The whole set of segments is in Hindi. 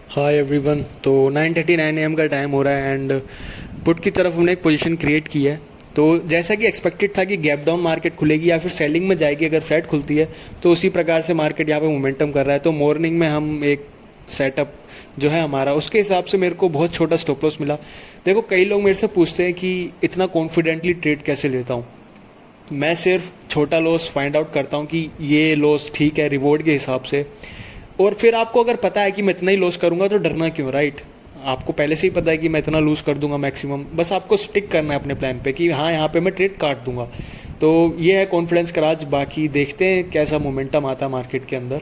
Hi everyone. तो 9:39 AM का टाइम हो रहा है एंड पुट की तरफ हमने एक पोजीशन क्रिएट की है। तो जैसा कि एक्सपेक्टेड था कि गैप डाउन मार्केट खुलेगी या फिर सेलिंग में जाएगी अगर फ्लैट खुलती है, तो उसी प्रकार से मार्केट यहाँ पे मोमेंटम कर रहा है। तो मॉर्निंग में हम एक सेटअप जो है हमारा, उसके हिसाब से मेरे को बहुत छोटा स्टॉप लॉस मिला। देखो, कई लोग मेरे से पूछते हैं कि इतना कॉन्फिडेंटली ट्रेड कैसे लेता हूँ। मैं सिर्फ छोटा लॉस फाइंड आउट करता हूँ कि ये लॉस ठीक है रिवॉर्ड के हिसाब से, और फिर आपको अगर पता है कि मैं इतना ही लॉस करूंगा तो डरना क्यों, राइट। आपको पहले से ही पता है कि मैं इतना लूज कर दूंगा मैक्सिमम, बस आपको स्टिक करना है अपने प्लान पे कि हाँ यहाँ पे मैं ट्रेड काट दूंगा। तो ये है कॉन्फिडेंस का राज। बाकी देखते हैं कैसा मोमेंटम आता है मार्केट के अंदर।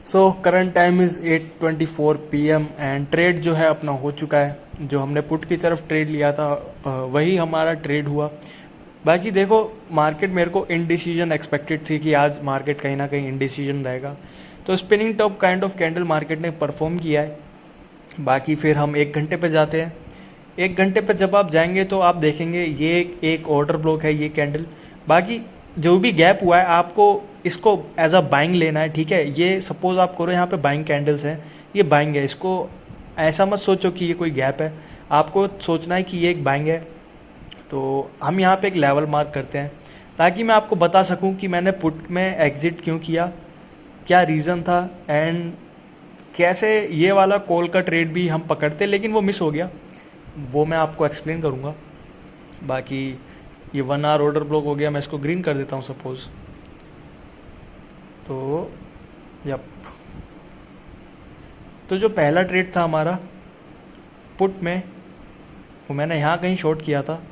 So current time is 8:24 PM and trade जो है अपना हो चुका है। जो हमने पुट की तरफ ट्रेड लिया था वही हमारा ट्रेड हुआ। बाकी देखो, मार्केट मेरे को इनडिसीजन एक्सपेक्टेड थी कि आज मार्केट कहीं ना कहीं इनडिसीजन रहेगा। तो spinning top kind of candle market ने परफॉर्म किया है। बाकी फिर हम 1 घंटे पे जाते हैं। 1 घंटे पे जब आप जाएंगे तो आप देखेंगे ये एक ऑर्डर ब्लॉक है, ये कैंडल। बाकी जो भी गैप हुआ है आपको इसको एज अ बाइंग लेना है, ठीक है। ये सपोज आप करो यहाँ पे बाइंग कैंडल्स हैं, ये बाइंग है। इसको ऐसा मत सोचो कि ये कोई गैप है, आपको सोचना है कि ये एक बाइंग है। तो हम यहाँ पे एक लेवल मार्क करते हैं ताकि मैं आपको बता सकूं कि मैंने पुट में एग्जिट क्यों किया, क्या रीज़न था, एंड कैसे ये वाला कॉल का ट्रेड भी हम पकड़ते लेकिन वो मिस हो गया। वो मैं आपको एक्सप्लेन करूँगा। बाकी ये 1 आवर ऑर्डर ब्लॉक हो गया, मैं इसको ग्रीन कर देता हूँ सपोज। तो यप, तो जो पहला ट्रेड था हमारा पुट में, वो मैंने यहाँ कहीं शॉर्ट किया था।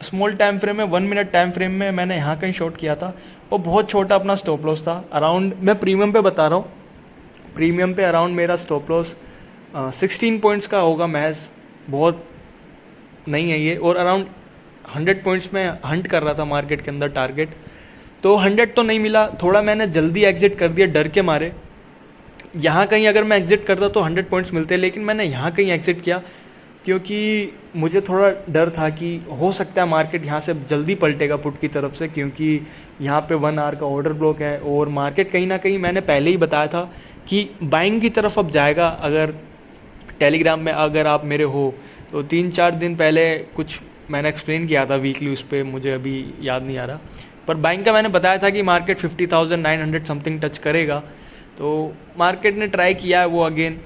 स्मॉल टाइम फ्रेम में, 1 मिनट टाइम फ्रेम में मैंने यहाँ कहीं शॉर्ट किया था और बहुत छोटा अपना स्टॉप लॉस था। अराउंड, मैं प्रीमियम पे बता रहा हूँ, प्रीमियम पे अराउंड मेरा स्टॉप लॉस 16 पॉइंट्स का होगा महज, बहुत नहीं है ये। और अराउंड 100 पॉइंट्स में हंट कर रहा था मार्केट के अंदर टारगेट। तो 100 तो नहीं मिला, थोड़ा मैंने जल्दी एग्जिट कर दिया डर के मारे। यहाँ कहीं अगर मैं एग्जिट करता तो 100 पॉइंट्स मिलते, लेकिन मैंने यहाँ कहीं एग्जिट किया क्योंकि मुझे थोड़ा डर था कि हो सकता है मार्केट यहाँ से जल्दी पलटेगा पुट की तरफ से, क्योंकि यहाँ पे 1 आवर का ऑर्डर ब्लॉक है और मार्केट कहीं ना कहीं मैंने पहले ही बताया था कि बाइंग की तरफ अब जाएगा। अगर टेलीग्राम में अगर आप मेरे हो तो 3-4 दिन पहले कुछ मैंने एक्सप्लेन किया था वीकली, उस पर मुझे अभी याद नहीं आ रहा, पर बाइंग का मैंने बताया था कि मार्केट 50,900 समथिंग टच करेगा। तो मार्केट ने ट्राई किया है वो अगेन,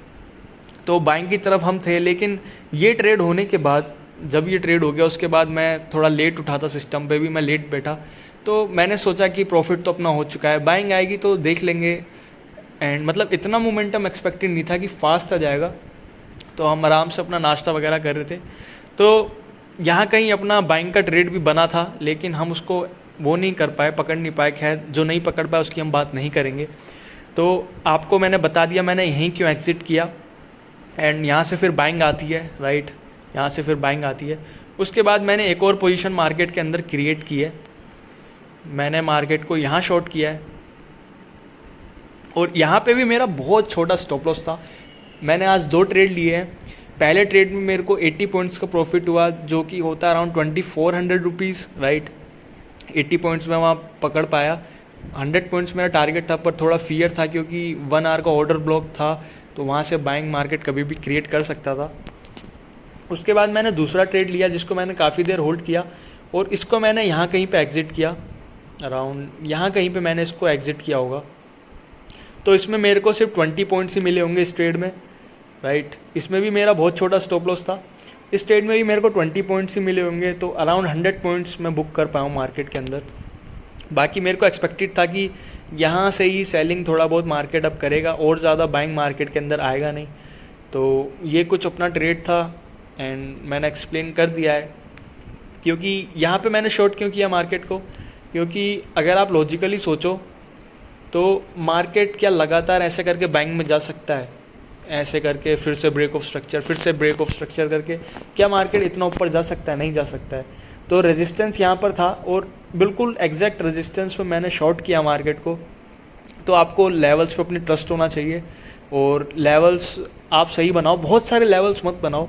तो बाइंग की तरफ हम थे। लेकिन ये ट्रेड होने के बाद, जब ये ट्रेड हो गया उसके बाद मैं थोड़ा लेट उठा था, सिस्टम पे भी मैं लेट बैठा। तो मैंने सोचा कि प्रॉफिट तो अपना हो चुका है, बाइंग आएगी तो देख लेंगे। एंड मतलब इतना मोमेंटम एक्सपेक्टेड नहीं था कि फास्ट आ जाएगा। तो हम आराम से अपना नाश्ता वगैरह कर रहे थे, तो यहाँ कहीं अपना बाइंग का ट्रेड भी बना था, लेकिन हम उसको वो नहीं कर पाए, पकड़ नहीं पाए। खैर, जो नहीं पकड़ पाए उसकी हम बात नहीं करेंगे। तो आपको मैंने बता दिया मैंने यहीं क्यों एग्जिट किया। एंड यहाँ से फिर बाइंग आती है, राइट, यहाँ से फिर बाइंग आती है। उसके बाद मैंने एक और पोजीशन मार्केट के अंदर क्रिएट की है। मैंने मार्केट को यहाँ शॉर्ट किया है और यहाँ पे भी मेरा बहुत छोटा स्टॉप लॉस था। मैंने आज 2 ट्रेड लिए हैं। पहले ट्रेड में मेरे को 80 पॉइंट्स का प्रॉफिट हुआ, जो कि होता है अराउंड 2400 रुपीज़, राइट। 80 पॉइंट्स में वहाँ पकड़ पाया। 100 पॉइंट्स मेरा टारगेट था, पर थोड़ा फियर था क्योंकि 1 आवर का ऑर्डर ब्लॉक था, तो वहाँ से बाइंग मार्केट कभी भी क्रिएट कर सकता था। उसके बाद मैंने दूसरा ट्रेड लिया जिसको मैंने काफ़ी देर होल्ड किया और इसको मैंने यहाँ कहीं पे एग्जिट किया। अराउंड यहाँ कहीं पे मैंने इसको एग्जिट किया होगा। तो इसमें मेरे को सिर्फ 20 पॉइंट्स ही मिले होंगे इस ट्रेड में, राइट। इसमें भी मेरा बहुत छोटा स्टॉप लॉस था। इस ट्रेड में भी मेरे को 20 पॉइंट्स ही मिले होंगे, तो अराउंड 100 पॉइंट्स मैं बुक कर पाऊँ मार्केट के अंदर। बाकी मेरे को एक्सपेक्टेड था कि यहाँ से ही सेलिंग थोड़ा बहुत मार्केट अब करेगा और ज़्यादा बाइंग मार्केट के अंदर आएगा नहीं। तो ये कुछ अपना ट्रेड था एंड मैंने एक्सप्लेन कर दिया है। क्योंकि यहाँ पे मैंने शॉर्ट क्यों किया मार्केट को, क्योंकि अगर आप लॉजिकली सोचो तो मार्केट क्या लगातार ऐसे करके बाइंग में जा सकता है, ऐसे करके फिर से ब्रेक ऑफ स्ट्रक्चर, फिर से ब्रेक ऑफ स्ट्रक्चर करके क्या मार्केट इतना ऊपर जा सकता है? नहीं जा सकता है। तो रेजिस्टेंस यहाँ पर था और बिल्कुल एग्जैक्ट रेजिस्टेंस पे मैंने शॉर्ट किया मार्केट को। तो आपको लेवल्स पे अपनी ट्रस्ट होना चाहिए और लेवल्स आप सही बनाओ। बहुत सारे लेवल्स मत बनाओ,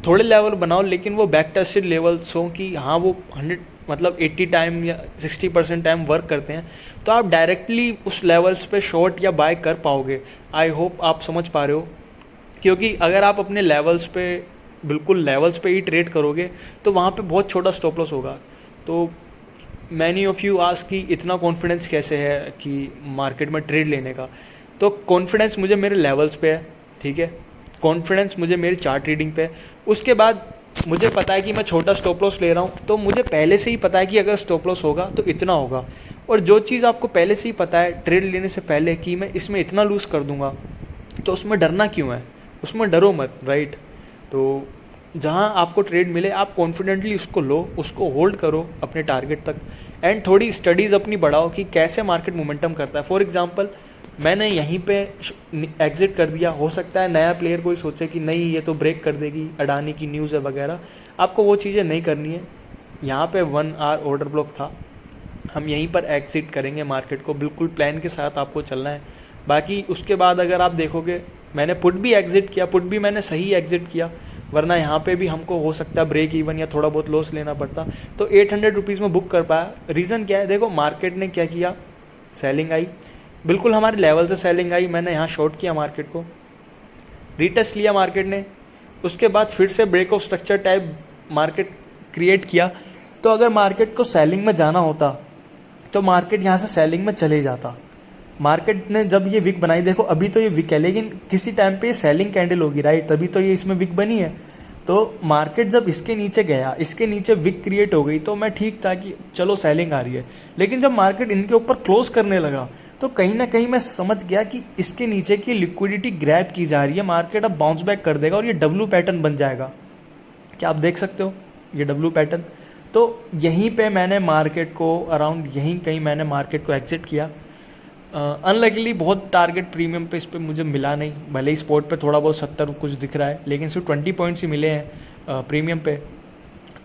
थोड़े लेवल बनाओ, लेकिन वो बैक टेस्टेड लेवल्स हों कि हाँ वो 100 मतलब 80 टाइम या 60% टाइम वर्क करते हैं, तो आप डायरेक्टली उस लेवल्स पे शॉर्ट या बाय कर पाओगे। आई होप आप समझ पा रहे हो, क्योंकि अगर आप अपने लेवल्स पे बिल्कुल लेवल्स पे ही ट्रेड करोगे तो वहाँ पे बहुत छोटा स्टॉप लॉस होगा। तो मैनी ऑफ यू आस्क कि इतना कॉन्फिडेंस कैसे है कि मार्केट में ट्रेड लेने का। तो कॉन्फिडेंस मुझे मेरे लेवल्स पे है, ठीक है, कॉन्फिडेंस मुझे मेरी चार्ट रीडिंग पे है। उसके बाद मुझे पता है कि मैं छोटा स्टॉप लॉस ले रहा हूँ, तो मुझे पहले से ही पता है कि अगर स्टॉप लॉस होगा तो इतना होगा। और जो चीज़ आपको पहले से ही पता है ट्रेड लेने से पहले कि मैं इसमें इतना लूज़ कर दूंगा, तो उसमें डरना क्यों है, उसमें डरो मत, राइट। तो जहाँ आपको ट्रेड मिले आप कॉन्फिडेंटली उसको लो, उसको होल्ड करो अपने टारगेट तक, एंड थोड़ी स्टडीज़ अपनी बढ़ाओ कि कैसे मार्केट मोमेंटम करता है। फॉर एग्जांपल मैंने यहीं पे एग्जिट कर दिया, हो सकता है नया प्लेयर कोई सोचे कि नहीं ये तो ब्रेक कर देगी, अडानी की न्यूज़ है वगैरह। आपको वो चीज़ें नहीं करनी है। यहाँ पे 1 आवर ऑर्डर ब्लॉक था, हम यहीं पर एग्जिट करेंगे मार्केट को, बिल्कुल प्लान के साथ आपको चलना है। बाकी उसके बाद अगर आप देखोगे मैंने पुट भी एग्जिट किया, पुट भी मैंने सही एग्जिट किया, वरना यहाँ पे भी हमको हो सकता है ब्रेक इवन या थोड़ा बहुत लॉस लेना पड़ता। तो 800 रुपीज़ में बुक कर पाया। रीज़न क्या है, देखो मार्केट ने क्या किया, सेलिंग आई, बिल्कुल हमारे लेवल से सेलिंग आई, मैंने यहाँ शॉर्ट किया मार्केट को, रीटेस्ट लिया मार्केट ने, उसके बाद फिर से break of structure type market create किया। तो अगर मार्केट को सेलिंग में जाना होता तो मार्केट यहाँ से सेलिंग में चले जाता। मार्केट ने जब ये विक बनाई, देखो अभी तो ये विक है लेकिन किसी टाइम पे ये सेलिंग कैंडल होगी, राइट, तभी तो ये इसमें विक बनी है। तो मार्केट जब इसके नीचे गया, इसके नीचे विक क्रिएट हो गई, तो मैं ठीक था कि चलो सेलिंग आ रही है। लेकिन जब मार्केट इनके ऊपर क्लोज करने लगा तो कहीं ना कहीं मैं समझ गया कि इसके नीचे की लिक्विडिटी ग्रैब की जा रही है, मार्केट अब बाउंस बैक कर देगा और ये डब्ल्यू पैटर्न बन जाएगा। क्या आप देख सकते हो ये डब्ल्यू पैटर्न। तो यहीं पे मैंने मार्केट को अराउंड यहीं कहीं मैंने मार्केट को एग्जिट किया। अनलकीली बहुत टारगेट प्रीमियम पे इस पर मुझे मिला नहीं, भले ही स्पॉट पे थोड़ा बहुत 70 कुछ दिख रहा है, लेकिन सिर्फ 20 पॉइंट्स ही मिले हैं प्रीमियम पे।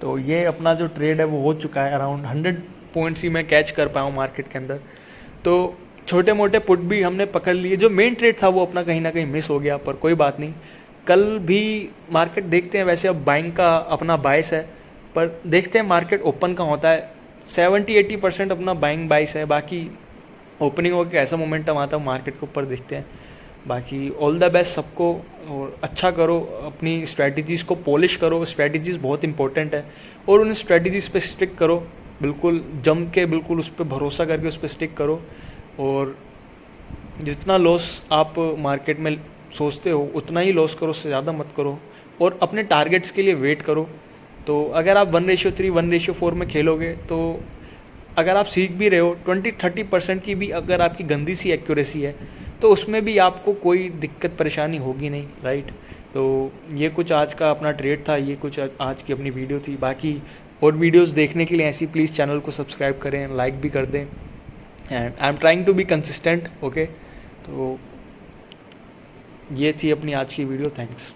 तो ये अपना जो ट्रेड है वो हो चुका है, अराउंड 100 पॉइंट्स ही मैं कैच कर पाया हूँ मार्केट के अंदर। तो छोटे मोटे पुट भी हमने पकड़ लिए, जो मेन ट्रेड था वो अपना कहीं ना कहीं मिस हो गया, पर कोई बात नहीं, कल भी मार्केट देखते हैं। वैसे अब बाइंग का अपना बायस है, पर देखते हैं मार्केट ओपन का होता है, 70-80% अपना बाइंग बायस है, बाकी ओपनिंग होकर कैसा मोमेंटम आता है मार्केट के ऊपर देखते हैं। बाकी ऑल द बेस्ट सबको, और अच्छा करो, अपनी स्ट्रैटेजीज़ को पॉलिश करो, स्ट्रैटेजीज़ बहुत इंपॉर्टेंट है, और उन स्ट्रैटेजीज़ पे स्टिक करो, बिल्कुल जम के, बिल्कुल उस पर भरोसा करके उस पर स्टिक करो। और जितना लॉस आप मार्केट में सोचते हो उतना ही लॉस करो, उससे ज़्यादा मत करो, और अपने टारगेट्स के लिए वेट करो। तो अगर आप 1:3, 1:4 में खेलोगे, तो अगर आप सीख भी रहे हो 20-30% की भी अगर आपकी गंदी सी एक्यूरेसी है, तो उसमें भी आपको कोई दिक्कत परेशानी होगी नहीं, राइट। तो ये कुछ आज का अपना ट्रेड था, ये कुछ आज की अपनी वीडियो थी। बाकी और वीडियोस देखने के लिए ऐसी प्लीज़ चैनल को सब्सक्राइब करें, लाइक भी कर दें, and I am trying to be consistent, okay. तो ये थी अपनी आज की वीडियो, थैंक्स।